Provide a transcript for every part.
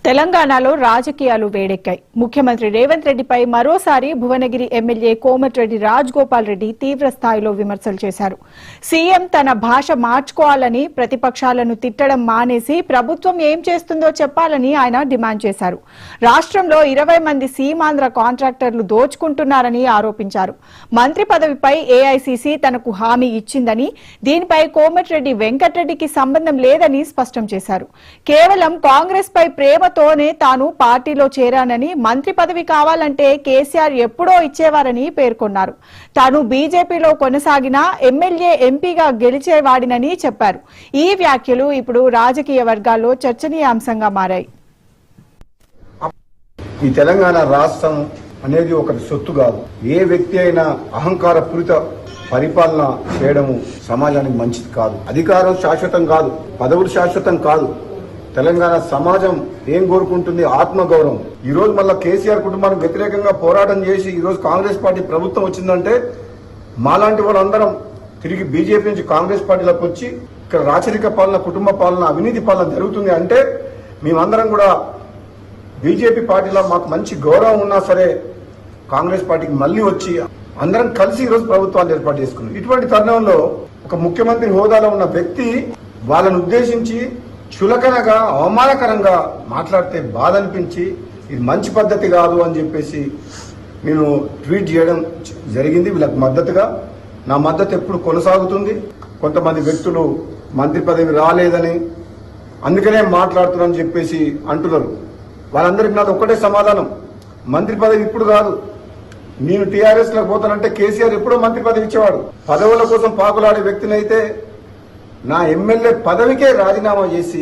తెలంగాణలో రాజకీయాలు వేడెక్కాయి. ముఖ్యమంత్రి రేవంత్ రెడ్డిపై మరోసారి భువనగిరి ఎమ్మెల్యే కోమటిరెడ్డి రాజగోపాల్ రెడ్డి తీవ్ర స్థాయిలో విమర్శలు చేశారు. సీఎం తన భాష మార్చుకోవాలని, ప్రతిపక్షాలను తిట్టడం మానేసి ప్రభుత్వం ఏం చేస్తుందో చెప్పాలని ఆయన డిమాండ్ చేశారు. రాష్ట్రంలో 20 మంది సీమాంధ్ర కాంట్రాక్టర్లు దోచుకుంటున్నారని ఆరోపించారు. మంత్రి పదవిపై ఏఐసీసీ తనకు హామీ ఇచ్చిందని, దీనిపై కోమటిరెడ్డి వెంకటరెడ్డికి సంబంధం లేదని స్పష్టం చేశారు. కేవలం కాంగ్రెస్ పై ప్రేమతోనే తాను పార్టీలో చేరానని, మంత్రి పదవి కావాలంటే కేసీఆర్ ఎప్పుడో ఇచ్చేవారని పేర్కొన్నారు. తాను బీజేపీలో కొనసాగినా ఎమ్మెల్యే, ఎంపీగా గెలిచేవాడినని చెప్పారు. ఈ వ్యాఖ్యలు ఇప్పుడు రాజకీయ వర్గాల్లో చర్చనీయాంశంగా మారాయి. ఈ తెలంగాణ రాష్ట్రం అనేది ఒకటి సొత్తు కాదు. ఏ వ్యక్తి అయినా అహంకారపూరిత పరిపాలన చేయడము సమాజానికి మంచిది కాదు. అధికారం శాశ్వతం కాదు, పదవులు శాశ్వతం కాదు. తెలంగాణ సమాజం ఏం కోరుకుంటుంది? ఆత్మగౌరవం. ఈ రోజు మళ్ళా కేసీఆర్ కుటుంబానికి వ్యతిరేకంగా పోరాటం చేసి ఈ రోజు కాంగ్రెస్ పార్టీ ప్రభుత్వం వచ్చిందంటే మాలాంటి వాళ్ళందరం తిరిగి బీజేపీ నుంచి కాంగ్రెస్ పార్టీలోకి వచ్చి ఇక్కడ రాచరిక పాలన, కుటుంబ పాలన, అవినీతి పాలన జరుగుతుంది అంటే మేమందరం కూడా బీజేపీ పార్టీలో మాకు మంచి గౌరవం ఉన్నా సరే కాంగ్రెస్ పార్టీకి మళ్లీ వచ్చి అందరం కలిసి ఈరోజు ప్రభుత్వాన్ని ఏర్పాటు చేసుకున్నాం. ఇటువంటి తరుణంలో ఒక ముఖ్యమంత్రి హోదాలో ఉన్న వ్యక్తి వాళ్ళను ఉద్దేశించి చులకనగా, అవమానకరంగా మాట్లాడితే బాధ అనిపించి ఇది మంచి పద్ధతి కాదు అని చెప్పేసి నేను ట్వీట్ చేయడం జరిగింది. వీళ్ళకి మద్దతుగా నా మద్దతు ఎప్పుడు కొనసాగుతుంది. కొంతమంది వ్యక్తులు మంత్రి పదవి రాలేదని అందుకనే మాట్లాడుతున్నారని చెప్పేసి అంటున్నారు. వాళ్ళందరికీ నాది ఒక్కటే సమాధానం, మంత్రి పదవి ఇప్పుడు కాదు. నేను టీఆర్ఎస్ లో పోతానంటే కేసీఆర్ ఎప్పుడో మంత్రి పదవి ఇచ్చేవాడు. పదవుల కోసం పాకులాడే వ్యక్తిని అయితే నా ఎమ్మెల్యే పదవికే రాజీనామా చేసి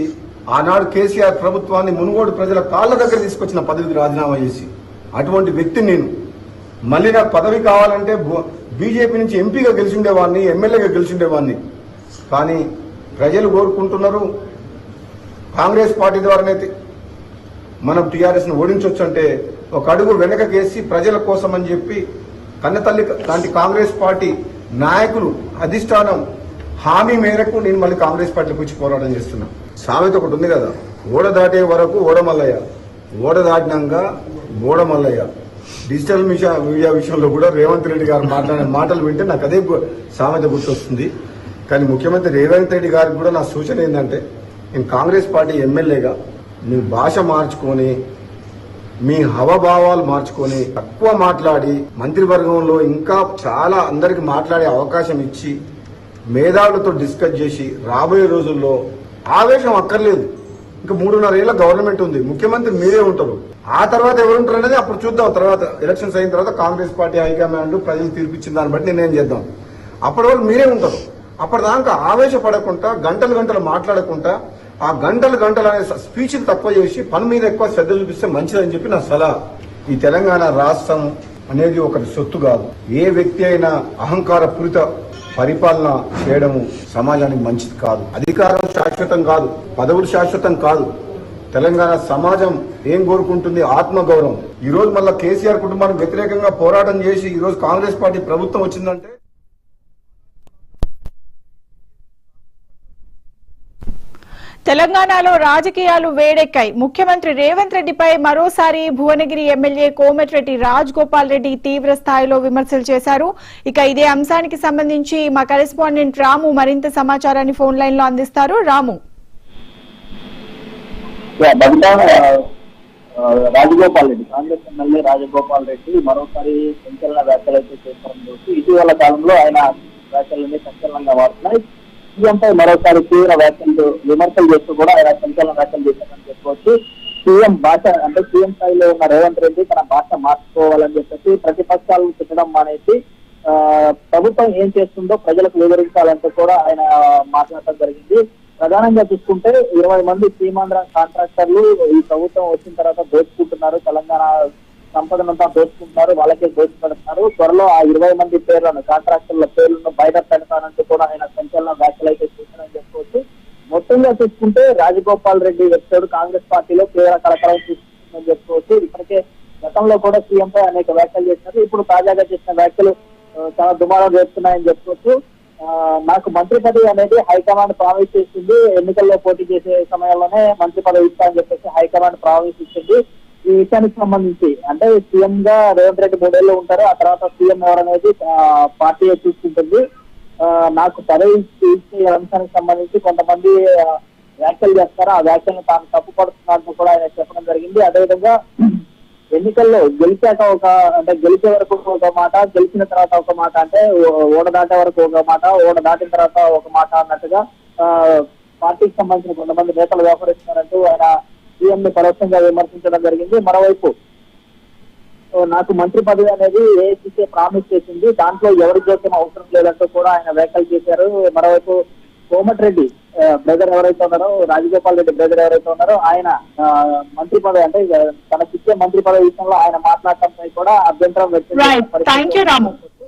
ఆనాడు కేసీఆర్ ప్రభుత్వాన్ని మునుగోడు ప్రజల కాళ్ళ దగ్గర తీసుకొచ్చిన పదవికి రాజీనామా చేసి అటువంటి వ్యక్తి నేను మళ్ళీ నాకు పదవి కావాలంటే బీజేపీ నుంచి ఎంపీగా గెలిచిండేవాడిని, ఎమ్మెల్యేగా గెలిచిండేవాడిని. కానీ ప్రజలు కోరుకుంటున్నారు కాంగ్రెస్ పార్టీ ద్వారానైతే మనం టీఆర్ఎస్ ను ఓడించవచ్చు అంటే ఒక అడుగు వెనకకేసి ప్రజల కోసం అని చెప్పి కన్నతల్లి లాంటి కాంగ్రెస్ పార్టీ నాయకులు అధిష్టానం హామీ మేరకు నేను మళ్ళీ కాంగ్రెస్ పార్టీకి వచ్చి పోరాటం చేస్తున్నా. సామెత ఒకటి ఉంది కదా, ఓడ దాటే వరకు ఓడమల్లయ్య, ఓడ దాటినాక ఓడమల్లయ్య. డిజిటల్ మీడియా విషయంలో కూడా రేవంత్ రెడ్డి గారు మాట్లాడిన మాటలు వింటే నాకు అదే సామెత గుర్తొస్తుంది. కానీ ముఖ్యమంత్రి రేవంత్ రెడ్డి గారికి కూడా నా సూచన ఏంటంటే, నేను కాంగ్రెస్ పార్టీ ఎమ్మెల్యేగా మీ భాష మార్చుకొని, మీ హవభావాలు మార్చుకొని, తక్కువ మాట్లాడి మంత్రివర్గంలో ఇంకా చాలా అందరికి మాట్లాడే అవకాశం ఇచ్చి మేధావులతో డిస్కస్ చేసి రాబోయే రోజుల్లో ఆవేశం అక్కర్లేదు. ఇంకా 3.5 ఏళ్ల గవర్నమెంట్ ఉంది, ముఖ్యమంత్రి మీరే ఉంటారు. ఆ తర్వాత ఎవరుంటారు అనేది అప్పుడు చూద్దాం. తర్వాత ఎలక్షన్స్ అయిన తర్వాత కాంగ్రెస్ పార్టీ హైకమాండ్ ప్రజలు తీర్పిచ్చిన దాన్ని బట్టి నిర్ణయం చేద్దాం. అప్పటి వరకు మీరే ఉంటారు. అప్పటిదాకా ఆవేశపడకుండా, గంటలు మాట్లాడకుండా, ఆ గంటలు అనే స్పీచ్లు తక్కువ చేసి పని మీద ఎక్కువ శ్రద్ధ చూపిస్తే మంచిదని చెప్పి నా సలహా. ఈ తెలంగాణ రాష్ట్రం అనేది ఒకటి సొత్తు కాదు. ఏ వ్యక్తి అయినా అహంకారపూరిత పరిపాలన చేయడము సమాజానికి మంచిది కాదు. అధికారం శాశ్వతం కాదు, పదవులు శాశ్వతం కాదు. తెలంగాణ సమాజం ఏం కోరుకుంటుంది? ఆత్మగౌరవం. ఈ రోజు మళ్ళా కేసీఆర్ కుటుంబానికి వ్యతిరేకంగా పోరాటం చేసి ఈ రోజు కాంగ్రెస్ పార్టీ ప్రభుత్వం వచ్చిందంటే తెలంగాణలో రాజకీయాలు వేడెక్కాయి. ముఖ్యమంత్రి రేవంత్ రెడ్డిపై మరోసారి భువనగిరి ఎమ్మెల్యే కోమటిరెడ్డి రాజగోపాల్ రెడ్డి తీవ్ర స్థాయిలో విమర్శలు చేశారు. ఇక ఇదే అంశానికి సంబంధించి మా కరెస్పాండెంట్ రాము మరింత సమాచారాన్ని ఫోన్ లైన్ లో అందిస్తారు. రాము, రాజగోపాల్ రెడ్డి, కాంగ్రెస్ ఎమ్మెల్యే రాజగోపాల్ రెడ్డి మరోసారి సంచలన వ్యాఖ్యలు అయితే చేస్తారని చూసి ఇటీవల కాలంలో ఆయన వ్యాఖ్యలన్నీ సంచలనంగా మారుతున్నాయి. సీఎంపై మరోసారి తీవ్ర వ్యాఖ్యలు, విమర్శలు చేస్తూ కూడా ఆయన సంచలన వ్యాఖ్యలు చేశారని చెప్పుకోవచ్చు. సీఎం భాష అంటే సీఎం స్థాయిలో ఉన్న రేవంత్ రెడ్డి తన భాష మార్చుకోవాలని చెప్పేసి ప్రతిపక్షాలను తిట్టడం మానేసి ప్రభుత్వం ఏం చేస్తుందో ప్రజలకు వివరించాలంటూ కూడా ఆయన మాట్లాడటం జరిగింది. ప్రధానంగా చూసుకుంటే 20 మంది సీమాంధ్ర కాంట్రాక్టర్లు ఈ ప్రభుత్వం వచ్చిన తర్వాత దోచుకుంటున్నారు, తెలంగాణ సంపదనంతా దోచుకుంటున్నారు, వాళ్ళకే దోచుపెడుతున్నారు. త్వరలో ఆ 20 మంది పేర్లను, కాంట్రాక్టర్ల పేర్లను బయట పెడతానంటూ కూడా ఆయన సంచలన వ్యాఖ్యలు అయితే చేశారని చెప్పుకోవచ్చు. మొత్తంగా చూసుకుంటే రాజగోపాల్ రెడ్డి వ్యక్తుడు కాంగ్రెస్ పార్టీలో తీవ్ర కలకలం సృష్టిస్తుందని చెప్పుకోవచ్చు. ఇప్పటికే గతంలో కూడా సీఎంపై అనేక వ్యాఖ్యలు చేశారు. ఇప్పుడు తాజాగా చేసిన వ్యాఖ్యలు చాలా దుమారం చేస్తున్నాయని చెప్పుకోవచ్చు. నాకు మంత్రి పదవి అనేది హైకమాండ్ ప్రామిస్ చేసింది. ఎన్నికల్లో పోటీ చేసే సమయంలోనే మంత్రి పదవి ఇస్తా అని చెప్పేసి హైకమాండ్ ప్రామిస్ ఇచ్చింది. ఈ విషయానికి సంబంధించి అంటే సీఎం గా రేవంత్ రెడ్డి 3 ఏళ్ళు ఉంటారు. ఆ తర్వాత సీఎం ఎవరనేది పార్టీ చూసుకుంటుంది. నాకు పదవి ఇచ్చే అంశానికి సంబంధించి కొంతమంది వ్యాఖ్యలు చేస్తారు. ఆ వ్యాఖ్యలను తాను తప్పుపడుతున్నట్టు కూడా ఆయన చెప్పడం జరిగింది. అదేవిధంగా ఎన్నికల్లో గెలిచాక గెలిచే వరకు ఒక మాట, గెలిచిన తర్వాత ఒక మాట, అంటే ఓడ దాటే వరకు ఒక మాట, ఓడ దాటిన తర్వాత ఒక మాట అన్నట్టుగా పార్టీకి సంబంధించిన కొంతమంది నేతలు వ్యవహరిస్తున్నారంటూ ఆయన సీఎం ని పరోక్షంగా విమర్శించడం జరిగింది. మరోవైపు నాకు మంత్రి పదవి అనేది ఏఐసీసీ ప్రామిస్ చేసింది, దాంట్లో ఎవరి జోక్యం అవసరం లేదంటూ కూడా ఆయన వ్యాఖ్యలు చేశారు. మరోవైపు కోమటిరెడ్డి బ్రదర్ ఎవరైతే ఉన్నారో, రాజగోపాల్ రెడ్డి బ్రదర్ ఎవరైతే ఉన్నారో, ఆయన మంత్రి పదవి అంటే తనకిచ్చే మంత్రి పదవి విషయంలో ఆయన మాట్లాడటంపై కూడా అభ్యంతరం వ్యక్తం చేశారు.